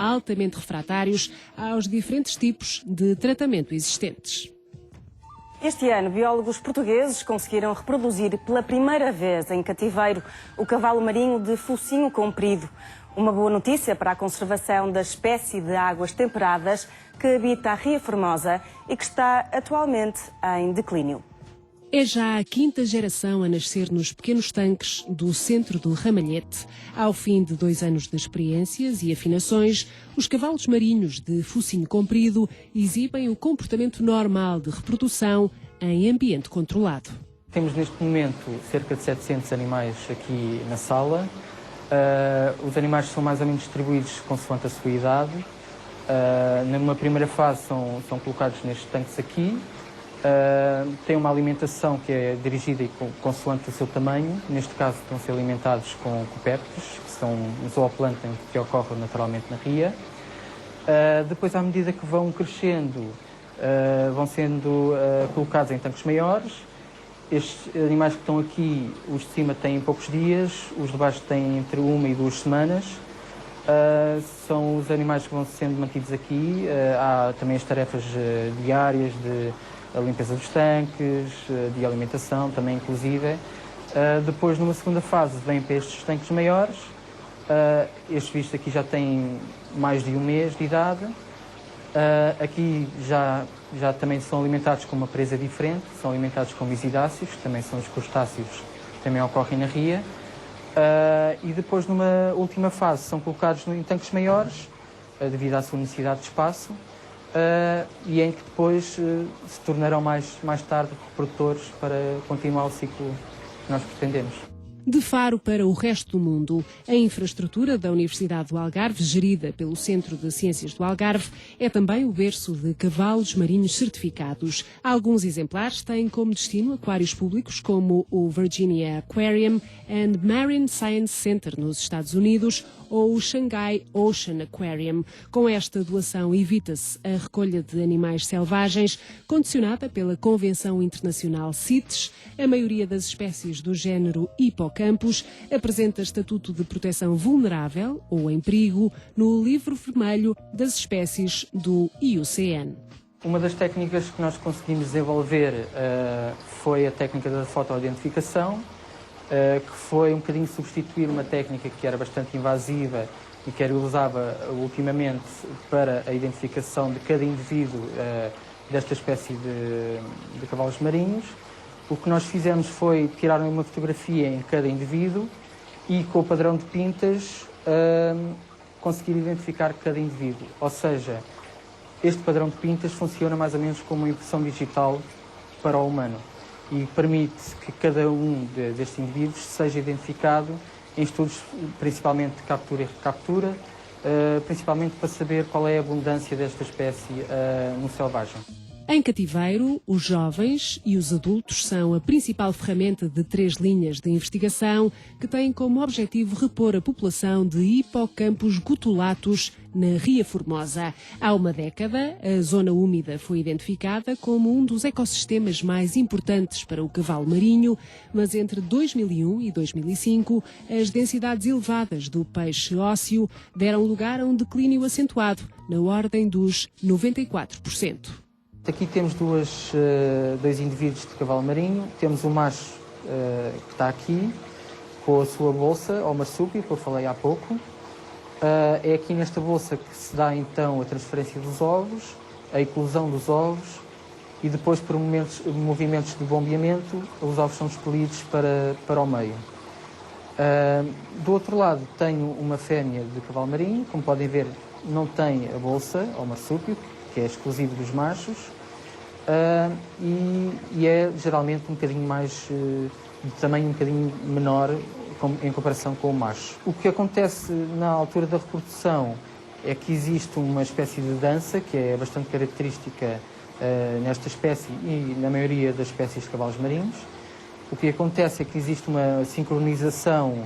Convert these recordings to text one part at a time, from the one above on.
altamente refratários aos diferentes tipos de tratamento existentes. Este ano, biólogos portugueses conseguiram reproduzir pela primeira vez em cativeiro o cavalo marinho de focinho comprido. Uma boa notícia para a conservação da espécie de águas temperadas que habita a Ria Formosa e que está atualmente em declínio. É já a quinta geração a nascer nos pequenos tanques do centro do Ramalhete. Ao fim de 2 anos de experiências e afinações, os cavalos marinhos de focinho comprido exibem o comportamento normal de reprodução em ambiente controlado. Temos neste momento cerca de 700 animais aqui na sala. Os animais são mais ou menos distribuídos consoante a sua idade. Numa primeira fase são colocados nestes tanques aqui. Tem uma alimentação que é dirigida consoante o seu tamanho. Neste caso estão a ser alimentados com copéptidos, que são um zooplâncton que ocorre naturalmente na ria. Depois, à medida que vão crescendo, vão sendo colocados em tanques maiores. Estes animais que estão aqui, os de cima têm poucos dias, os de baixo têm entre 1 e 2 semanas. São os animais que vão sendo mantidos aqui. Há também as tarefas diárias de a limpeza dos tanques, de alimentação também inclusive. Depois, numa segunda fase, vêm para estes tanques maiores. Estes bichos aqui já têm mais de 1 mês de idade. Aqui já também são alimentados com uma presa diferente, são alimentados com visidáceos, que também são os crustáceos que também ocorrem na ria. E depois, numa última fase, são colocados em tanques maiores, devido à sua necessidade de espaço. E em que depois se tornarão mais tarde reprodutores para continuar o ciclo que nós pretendemos. De Faro para o resto do mundo, a infraestrutura da Universidade do Algarve, gerida pelo Centro de Ciências do Algarve, é também o berço de cavalos marinhos certificados. Alguns exemplares têm como destino aquários públicos como o Virginia Aquarium and Marine Science Center nos Estados Unidos ou o Shanghai Ocean Aquarium. Com esta doação evita-se a recolha de animais selvagens, condicionada pela Convenção Internacional CITES. A maioria das espécies do género Hippocampus apresenta estatuto de proteção vulnerável ou em perigo no livro vermelho das espécies do IUCN. Uma das técnicas que nós conseguimos desenvolver foi a técnica da fotoidentificação, que foi um bocadinho substituir uma técnica que era bastante invasiva e que era usada ultimamente para a identificação de cada indivíduo desta espécie de cavalos marinhos. O que nós fizemos foi tirar uma fotografia em cada indivíduo e, com o padrão de pintas, conseguir identificar cada indivíduo. Ou seja, este padrão de pintas funciona mais ou menos como uma impressão digital para o humano e permite que cada um destes indivíduos seja identificado em estudos, principalmente de captura e recaptura, principalmente para saber qual é a abundância desta espécie no selvagem. Em cativeiro, os jovens e os adultos são a principal ferramenta de 3 linhas de investigação que têm como objetivo repor a população de Hippocampus gutulatus na Ria Formosa. Há uma década, a zona úmida foi identificada como um dos ecossistemas mais importantes para o cavalo marinho, mas entre 2001 e 2005, as densidades elevadas do peixe ósseo deram lugar a um declínio acentuado, na ordem dos 94%. Aqui temos dois indivíduos de cavalo marinho. Temos o macho que está aqui, com a sua bolsa, ou marsúpio, que eu falei há pouco. É aqui nesta bolsa que se dá então a transferência dos ovos, a eclosão dos ovos e depois, por movimentos de bombeamento, os ovos são expelidos para o meio. Do outro lado tenho uma fêmea de cavalo marinho. Como podem ver, não tem a bolsa, ou marsúpio, que é exclusivo dos machos, e é geralmente um bocadinho mais, de tamanho um bocadinho menor em comparação com o macho. O que acontece na altura da reprodução é que existe uma espécie de dança que é bastante característica nesta espécie e na maioria das espécies de cavalos marinhos. O que acontece é que existe uma sincronização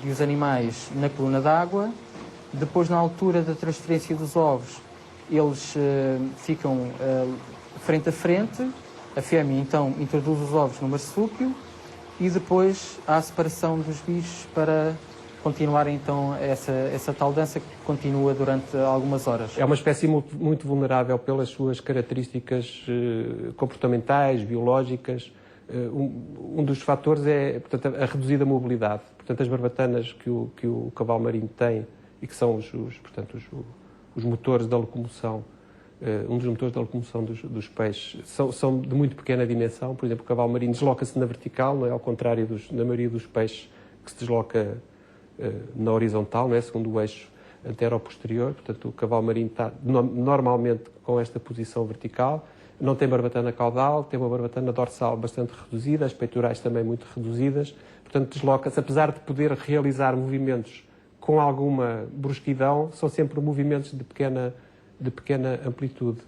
dos animais na coluna d'água. Depois, na altura da transferência dos ovos, eles ficam frente a frente. A fêmea, então, introduz os ovos no marsúpio e depois há a separação dos bichos para continuar então essa tal dança que continua durante algumas horas. É uma espécie muito vulnerável pelas suas características comportamentais, biológicas. Um dos fatores é, portanto, a reduzida mobilidade. Portanto, as barbatanas que o cavalo marinho tem e que são os motores da locomoção, um dos motores da locomoção dos peixes, são de muito pequena dimensão. Por exemplo, o cavalo marinho desloca-se na vertical, não é? Ao contrário da maioria dos peixes que se desloca na horizontal, não é? Segundo o eixo antero-posterior. Portanto, o cavalo marinho está normalmente com esta posição vertical. Não tem barbatana caudal, tem uma barbatana dorsal bastante reduzida, as peitorais também muito reduzidas. Portanto, desloca-se, apesar de poder realizar movimentos com alguma brusquidão, são sempre movimentos de pequena amplitude.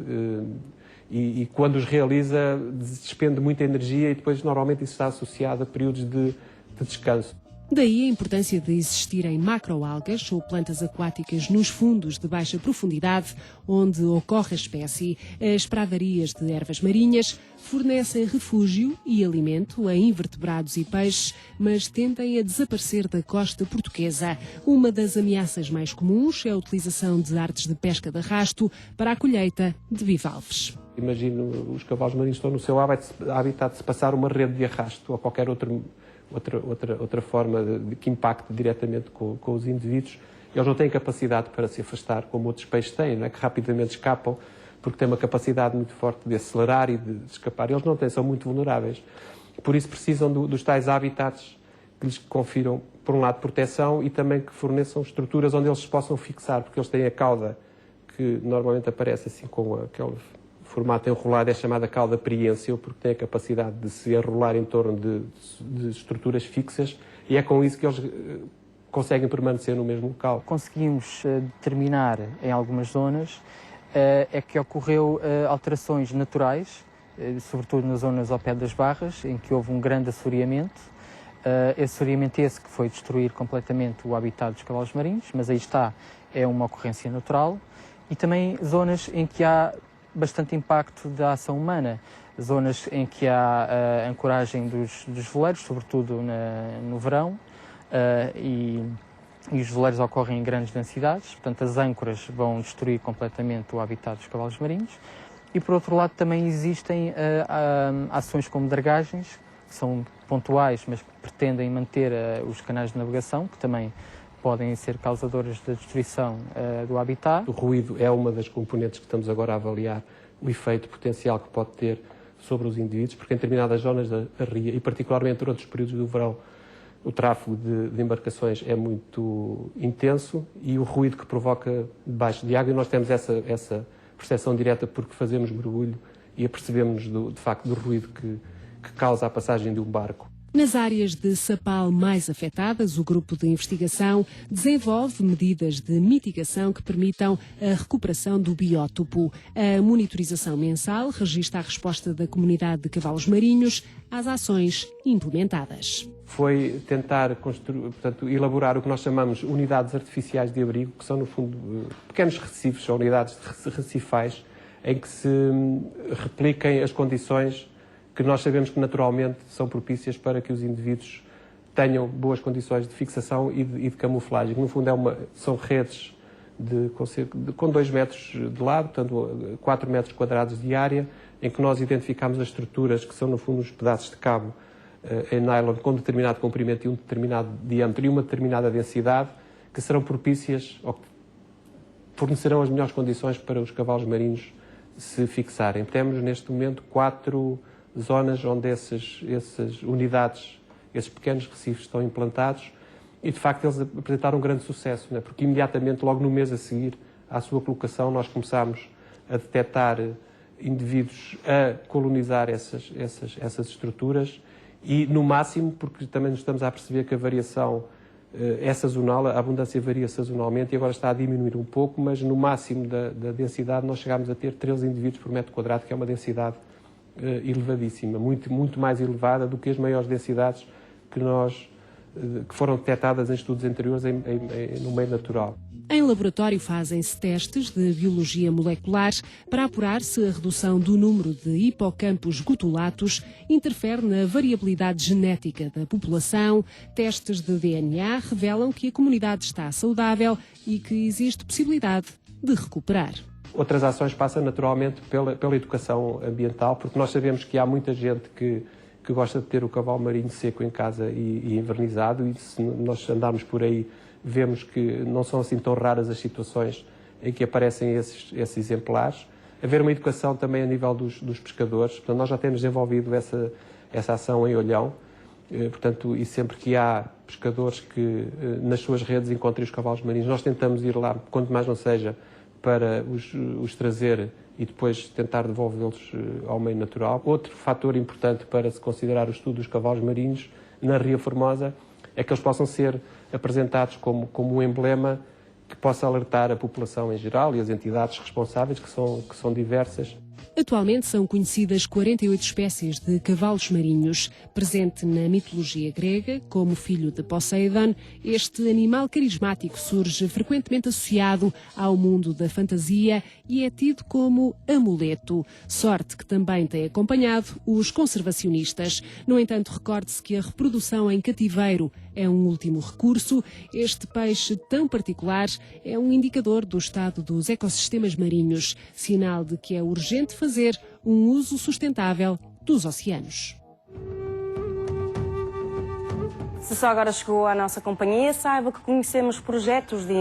E quando os realiza, despende muita energia e depois normalmente isso está associado a períodos de descanso. Daí a importância de existirem macroalgas ou plantas aquáticas nos fundos de baixa profundidade, onde ocorre a espécie. As pradarias de ervas marinhas fornecem refúgio e alimento a invertebrados e peixes, mas tendem a desaparecer da costa portuguesa. Uma das ameaças mais comuns é a utilização de artes de pesca de arrasto para a colheita de bivalves. Imagino os cavalos marinhos estão no seu habitat de se passar uma rede de arrasto ou qualquer outra forma que impacte diretamente com os indivíduos. Eles não têm capacidade para se afastar, como outros peixes têm, não é? Que rapidamente escapam, porque têm uma capacidade muito forte de acelerar e de escapar. Eles não têm, são muito vulneráveis. Por isso precisam dos tais habitats que lhes confiram, por um lado, proteção e também que forneçam estruturas onde eles se possam fixar, porque eles têm a cauda, que normalmente aparece assim com aquele formato enrolado, é chamada cauda periência, porque tem a capacidade de se enrolar em torno de estruturas fixas, e é com isso que eles conseguem permanecer no mesmo local. Conseguimos determinar em algumas zonas é que ocorreu alterações naturais, sobretudo nas zonas ao pé das barras, em que houve um grande assoreamento. Esse assoreamento que foi destruir completamente o habitat dos cavalos marinhos, mas aí está, é uma ocorrência natural. E também zonas em que há bastante impacto da ação humana, zonas em que há a ancoragem dos veleiros, sobretudo no verão, e os veleiros ocorrem em grandes densidades, portanto as âncoras vão destruir completamente o habitat dos cavalos marinhos. E por outro lado também existem ações como dragagens, que são pontuais, mas que pretendem manter os canais de navegação, que também podem ser causadoras da destruição do habitat. O ruído é uma das componentes que estamos agora a avaliar o efeito potencial que pode ter sobre os indivíduos, porque em determinadas zonas da ria, e particularmente durante os períodos do verão, o tráfego de embarcações é muito intenso e o ruído que provoca debaixo de água, e nós temos essa percepção direta porque fazemos mergulho e apercebemos de facto do ruído que causa a passagem de um barco. Nas áreas de sapal mais afetadas, o grupo de investigação desenvolve medidas de mitigação que permitam a recuperação do biótopo. A monitorização mensal registra a resposta da comunidade de cavalos marinhos às ações implementadas. Foi tentar elaborar o que nós chamamos unidades artificiais de abrigo, que são, no fundo, pequenos recifes, ou unidades recifais, em que se repliquem as condições que nós sabemos que naturalmente são propícias para que os indivíduos tenham boas condições de fixação e de camuflagem. No fundo, são redes com 2 metros de lado, portanto 4 metros quadrados de área, em que nós identificamos as estruturas que são, no fundo, os pedaços de cabo em nylon com determinado comprimento e um determinado diâmetro e uma determinada densidade, que serão propícias ou que fornecerão as melhores condições para os cavalos marinhos se fixarem. Temos, neste momento, 4 zonas onde essas unidades, esses pequenos recifes estão implantados e, de facto, eles apresentaram um grande sucesso, né? Porque imediatamente, logo no mês a seguir à sua colocação, nós começámos a detectar indivíduos a colonizar essas estruturas e, no máximo, porque também nos estamos a perceber que a variação é sazonal, a abundância varia sazonalmente e agora está a diminuir um pouco, mas no máximo da densidade nós chegámos a ter 13 indivíduos por metro quadrado, que é uma densidade elevadíssima, muito mais elevada do que as maiores densidades que foram detectadas em estudos anteriores no meio natural. Em laboratório fazem-se testes de biologia molecular para apurar se a redução do número de hipocampos gutulatos interfere na variabilidade genética da população. Testes de DNA revelam que a comunidade está saudável e que existe possibilidade de recuperar. Outras ações passam naturalmente pela educação ambiental, porque nós sabemos que há muita gente que gosta de ter o cavalo marinho seco em casa e invernizado, e se nós andarmos por aí vemos que não são assim tão raras as situações em que aparecem esses exemplares. Haver uma educação também a nível dos pescadores, portanto nós já temos desenvolvido essa ação em Olhão, portanto, e sempre que há pescadores que nas suas redes encontrem os cavalos marinhos, nós tentamos ir lá, quanto mais não seja, para os trazer e depois tentar devolvê-los ao meio natural. Outro fator importante para se considerar o estudo dos cavalos marinhos na Ria Formosa é que eles possam ser apresentados como um emblema que possa alertar a população em geral e as entidades responsáveis, que são diversas. Atualmente são conhecidas 48 espécies de cavalos marinhos. Presente na mitologia grega, como filho de Poseidon, este animal carismático surge frequentemente associado ao mundo da fantasia e é tido como amuleto. Sorte que também tem acompanhado os conservacionistas. No entanto, recorde-se que a reprodução em cativeiro é um último recurso. Este peixe tão particular é um indicador do estado dos ecossistemas marinhos, sinal de que é urgente fazer um uso sustentável dos oceanos. Se só agora chegou à nossa companhia, saiba que conhecemos projetos de